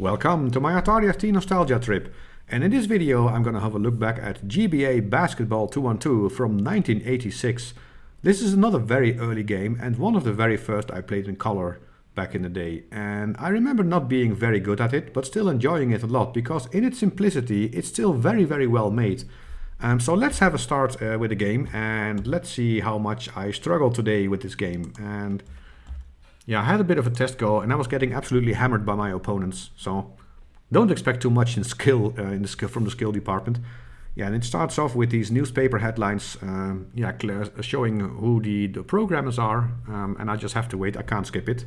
Welcome to my Atari ST nostalgia trip, and in this video I'm gonna have a look back at GBA Basketball 2-on-2 from 1986. This is another very early game and one of the very first I played in color back in the day, and I remember not being very good at it but still enjoying it a lot because in its simplicity it's still very well made. So let's have a start with the game and let's see how much I struggle today with this game. And yeah, I had a bit of a test go and I was getting absolutely hammered by my opponents. So don't expect too much in skill, from the skill department. Yeah, and it starts off with these newspaper headlines, showing who the programmers are, and I just have to wait. I can't skip it.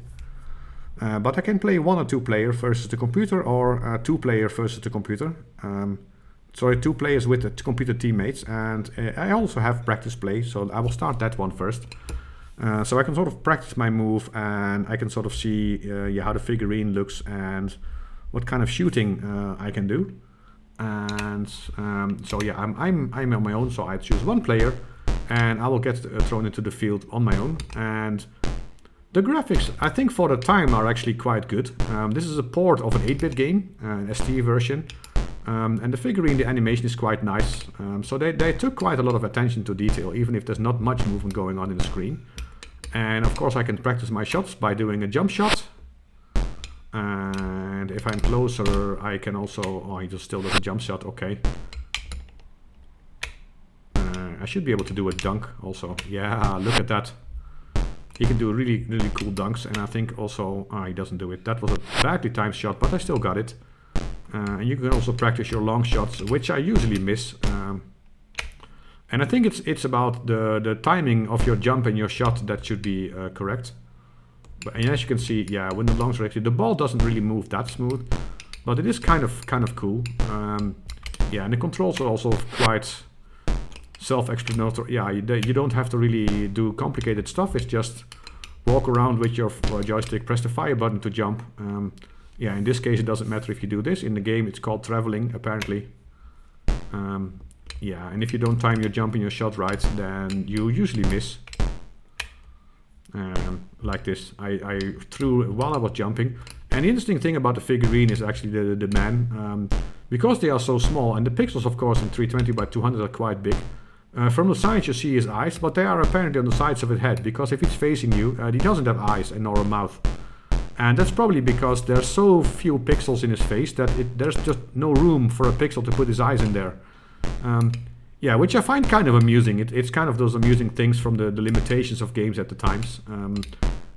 But I can play 1 or 2 player versus the computer, or 2 player versus the computer. Sorry, 2 players with the computer teammates, and I also have practice play, so I will start that one first. So I can sort of practice my move and I can sort of see how the figurine looks and what kind of shooting I can do. And so yeah, I'm on my own, so I choose 1 player and I will get thrown into the field on my own. And the graphics, I think for the time, are actually quite good. This is a port of an 8-bit game, an ST version. And the figurine, the animation is quite nice. So they took quite a lot of attention to detail, even if there's not much movement going on in the screen. And of course I can practice my shots by doing a jump shot. And if I'm closer, I can also... Oh, he just still does a jump shot, okay. I should be able to do a dunk also. Yeah, look at that. He can do really cool dunks, and I think also... Oh, he doesn't do it. That was a badly timed shot, but I still got it. And you can also practice your long shots, which I usually miss. And I think it's about the timing of your jump and your shot that should be correct. And as you can see, yeah, when the longs are actually, the ball doesn't really move that smooth, but it is kind of cool. Yeah, and the controls are also quite self-explanatory. Yeah, you don't have to really do complicated stuff. It's just walk around with your joystick, press the fire button to jump. Yeah, in this case it doesn't matter if you do this. In the game it's called traveling, apparently. Yeah, and if you don't time your jump and your shot right, then you usually miss. Like this. I threw while I was jumping. And the interesting thing about the figurine is actually the man. Because they are so small, and the pixels of course in 320 by 200 are quite big. From the sides you see his eyes, but they are apparently on the sides of his head. Because if he's facing you, he doesn't have eyes and nor a mouth. And that's probably because there's so few pixels in his face that there's just no room for a pixel to put his eyes in there. Yeah, which I find kind of amusing. It's kind of those amusing things from the limitations of games at the times.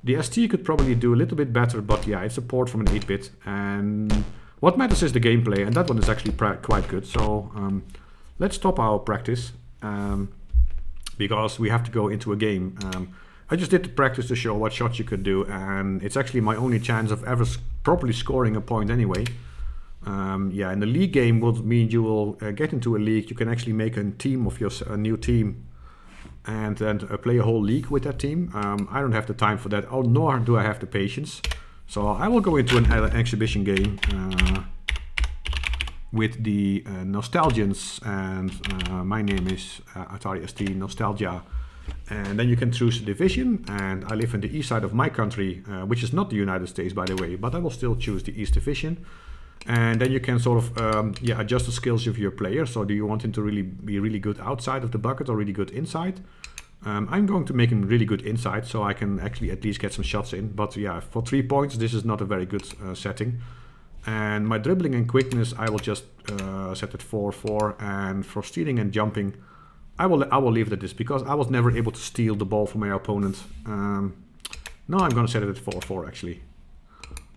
The ST could probably do a little bit better, but yeah, it's a port from an 8-bit. And what matters is the gameplay, and that one is actually quite good. So let's stop our practice, because we have to go into a game. I just did the practice to show what shots you could do, and it's actually my only chance of ever properly scoring a point anyway. Yeah, and the league game will mean you will get into a league. You can actually make a team of a new team and then play a whole league with that team. I don't have the time for that, nor do I have the patience. So I will go into an exhibition game with the Nostalgians, and my name is Atari ST Nostalgia. And then you can choose a division, and I live in the east side of my country, which is not the United States, by the way, but I will still choose the East Division. And then you can sort of adjust the skills of your player. So do you want him to be really good outside of the bucket or really good inside? I'm going to make him really good inside, so I can actually at least get some shots in. But yeah, for 3 points, this is not a very good setting. And my dribbling and quickness, I will just set it 4-4. And for stealing and jumping, I will leave it at this, because I was never able to steal the ball from my opponent. No, I'm going to set it at 4-4 actually.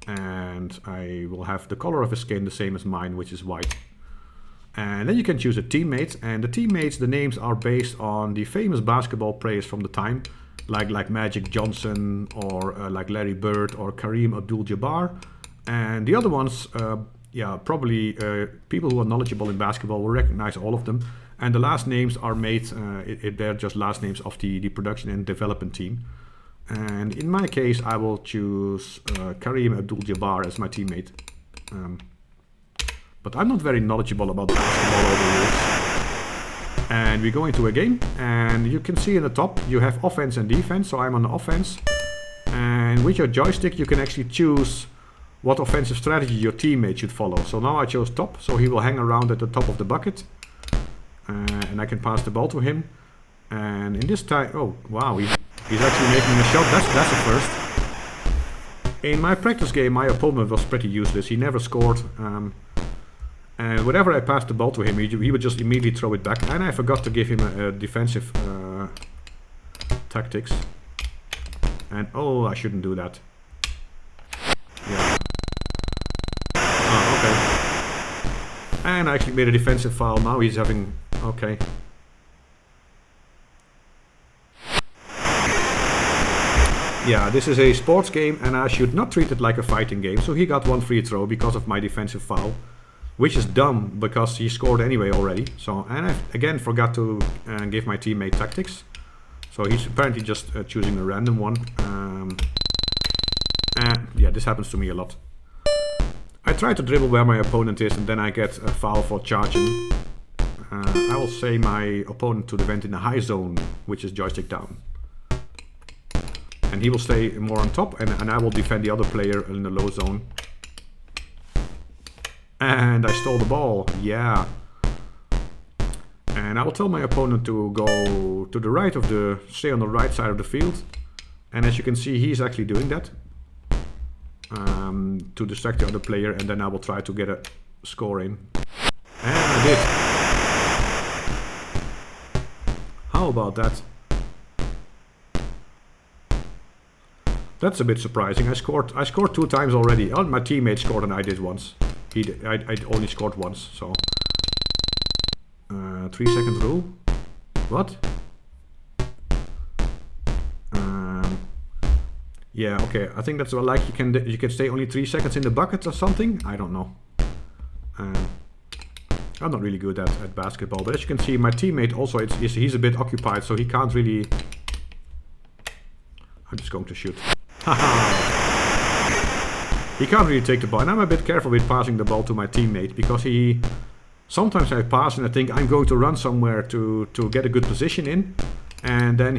And I will have the color of his skin the same as mine, which is white. And then you can choose a teammate, and the teammates, the names are based on the famous basketball players from the time, like Magic Johnson, or like Larry Bird or Kareem Abdul-Jabbar. And the other ones, yeah, probably people who are knowledgeable in basketball will recognize all of them. And the last names are made, they're just last names of the production and development team. And in my case, I will choose Kareem Abdul-Jabbar as my teammate. But I'm not very knowledgeable about basketball or the rules. And we go into a game, and you can see in the top, you have offense and defense. So I'm on the offense. And with your joystick, you can actually choose what offensive strategy your teammate should follow. So now I chose top, so he will hang around at the top of the bucket. And I can pass the ball to him. And in this time, oh wow, he's actually making a shot. That's a first. In my practice game, my opponent was pretty useless. He never scored. And whenever I passed the ball to him, he would just immediately throw it back. And I forgot to give him a defensive tactics. And oh, I shouldn't do that. Yeah. Oh, okay. And I actually made a defensive foul. Now he's having... Okay. Yeah, this is a sports game and I should not treat it like a fighting game. So he got one free throw because of my defensive foul. Which is dumb because he scored anyway already. So, and I again forgot to give my teammate tactics. So he's apparently just choosing a random one. And yeah, this happens to me a lot. I try to dribble where my opponent is and then I get a foul for charging. I will say my opponent to defend in the high zone, which is joystick down. And he will stay more on top and I will defend the other player in the low zone. And I stole the ball, yeah. And I will tell my opponent to go to the right of the, stay on the right side of the field. And as you can see, he's actually doing that. To distract the other player, and then I will try to get a score in. And I did. How about that? That's a bit surprising. I scored 2 times already. Oh, my teammate scored and I did once. I only scored once, so 3-second rule. What? Yeah, okay. I think that's like you can stay only 3 seconds in the bucket or something. I don't know. I'm not really good at basketball, but as you can see, my teammate also he's a bit occupied, so he can't really. I'm just going to shoot. He can't really take the ball, and I'm a bit careful with passing the ball to my teammate because sometimes I pass and I think I'm going to run somewhere to get a good position in, and then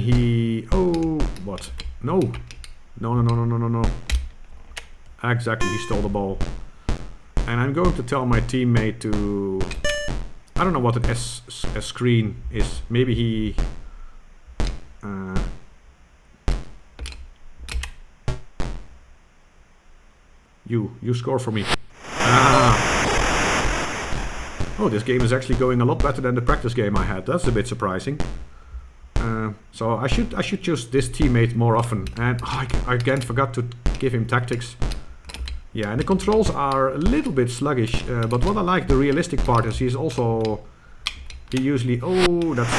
what? No. Exactly, he stole the ball. And I'm going to tell my teammate to... I don't know what an S screen is. Maybe he... You score for me. Oh, this game is actually going a lot better than the practice game I had. That's a bit surprising. So I should choose this teammate more often. And I again forgot to give him tactics. Yeah, and the controls are a little bit sluggish. But what I like, the realistic part is he usually... Oh, that's...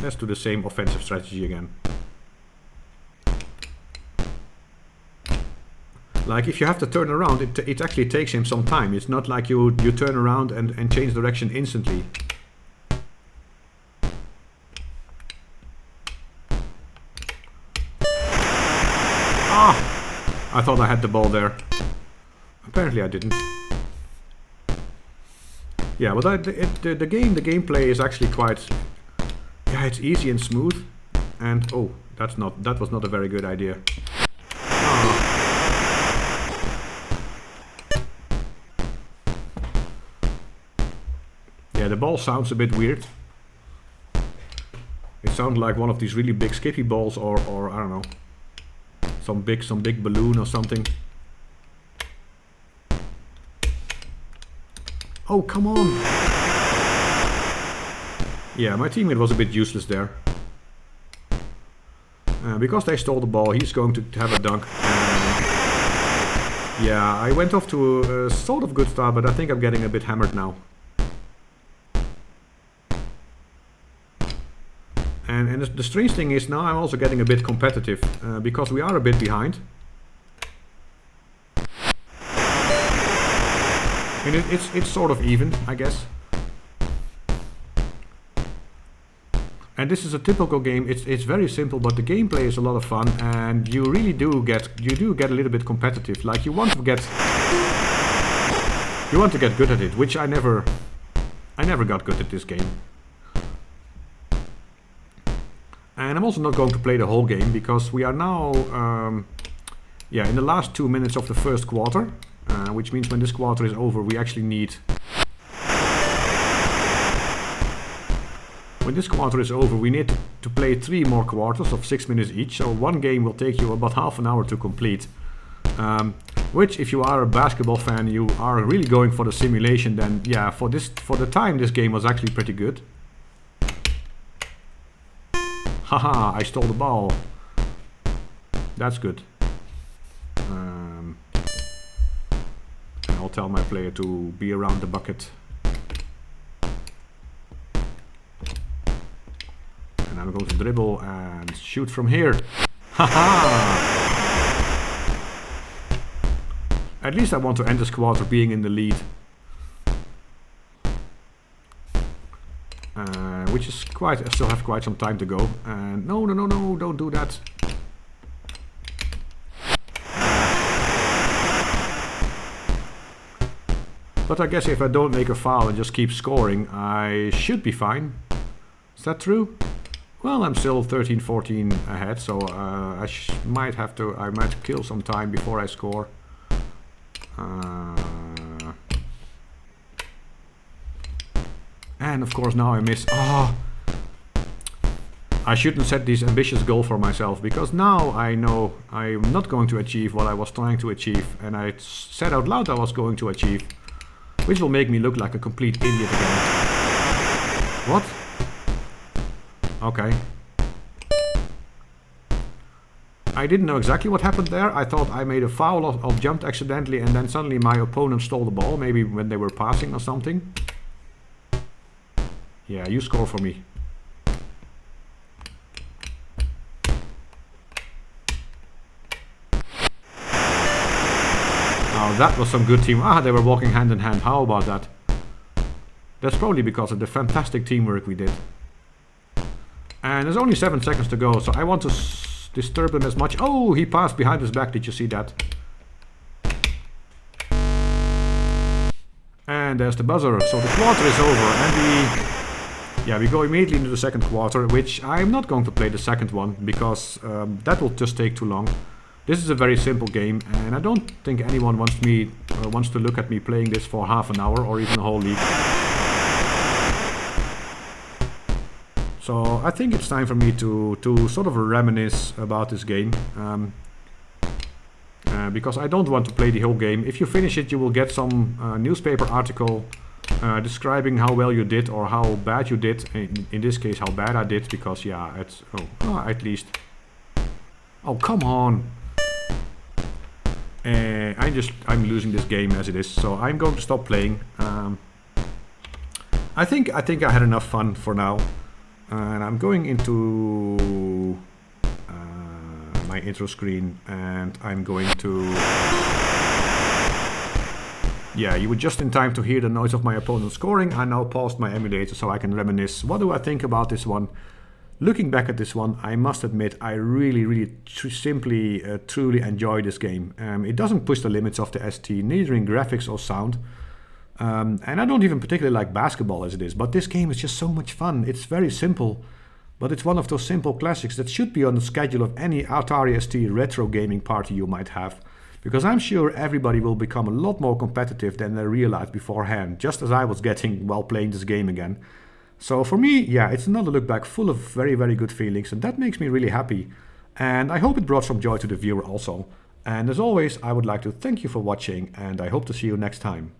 Let's do the same offensive strategy again. Like if you have to turn around, it actually takes him some time. It's not like you turn around and change direction instantly. Ah! I thought I had the ball there. Apparently I didn't. Yeah, but the gameplay is actually quite... Yeah, it's easy and smooth. And oh, that was not a very good idea. Yeah, the ball sounds a bit weird. It sounds like one of these really big skippy balls or I don't know. Some big balloon or something. Oh, come on! Yeah, my teammate was a bit useless there. Because they stole the ball, he's going to have a dunk. Yeah, I went off to a sort of good start, but I think I'm getting a bit hammered now. And the strange thing is now I'm also getting a bit competitive because we are a bit behind. And it's sort of even, I guess. And this is a typical game. It's very simple, but the gameplay is a lot of fun, and you really do get a little bit competitive. Like you want to get good at it, which I never got good at this game. And I'm also not going to play the whole game because we are now in the last 2 minutes of the first quarter, which means when this quarter is over we actually need... When this quarter is over we need to play 3 more quarters of 6 minutes each, so one game will take you about half an hour to complete. Which, if you are a basketball fan, you are really going for the simulation, then yeah, for the time this game was actually pretty good. Haha, I stole the ball. That's good. And I'll tell my player to be around the bucket. And I'm going to dribble and shoot from here. Haha! At least I want to end this quarter being in the lead. Which is quite... I still have quite some time to go. And no, don't do that. But I guess if I don't make a foul and just keep scoring, I should be fine. Is that true? Well, I'm still 13-14 ahead, so I might kill some time before I score. And of course now I miss. Oh, I shouldn't set this ambitious goal for myself, because now I know I'm not going to achieve what I was trying to achieve, and I said out loud I was going to achieve, which will make me look like a complete idiot again. What? Okay. I didn't know exactly what happened there. I thought I made a foul or jumped accidentally, and then suddenly my opponent stole the ball, maybe when they were passing or something. Yeah, you score for me. Oh, that was some good team. Ah, they were walking hand in hand. How about that? That's probably because of the fantastic teamwork we did. And there's only 7 seconds to go, so I want to disturb them as much. Oh, he passed behind his back. Did you see that? And there's the buzzer. So the quarter is over, and we go immediately into the second quarter, which I'm not going to play the second one because that will just take too long. This is a very simple game, and I don't think anyone wants to look at me playing this for half an hour or even a whole league. So I think it's time for me to sort of reminisce about this game. Because I don't want to play the whole game. If you finish it, you will get some newspaper article describing how well you did or how bad you did. In this case, how bad I did, because yeah, it's at least. Oh, come on! I'm losing this game as it is, so I'm going to stop playing. I think I had enough fun for now, and I'm going into my intro screen, and I'm going to. Yeah, you were just in time to hear the noise of my opponent scoring. I now paused my emulator so I can reminisce. What do I think about this one? Looking back at this one, I must admit I really truly enjoy this game. It doesn't push the limits of the ST, neither in graphics or sound. And I don't even particularly like basketball as it is, but this game is just so much fun. It's very simple, but it's one of those simple classics that should be on the schedule of any Atari ST retro gaming party you might have. Because I'm sure everybody will become a lot more competitive than they realized beforehand, just as I was getting while playing this game again. So for me, yeah, it's another look back full of very good feelings, and that makes me really happy. And I hope it brought some joy to the viewer also. And as always, I would like to thank you for watching, and I hope to see you next time.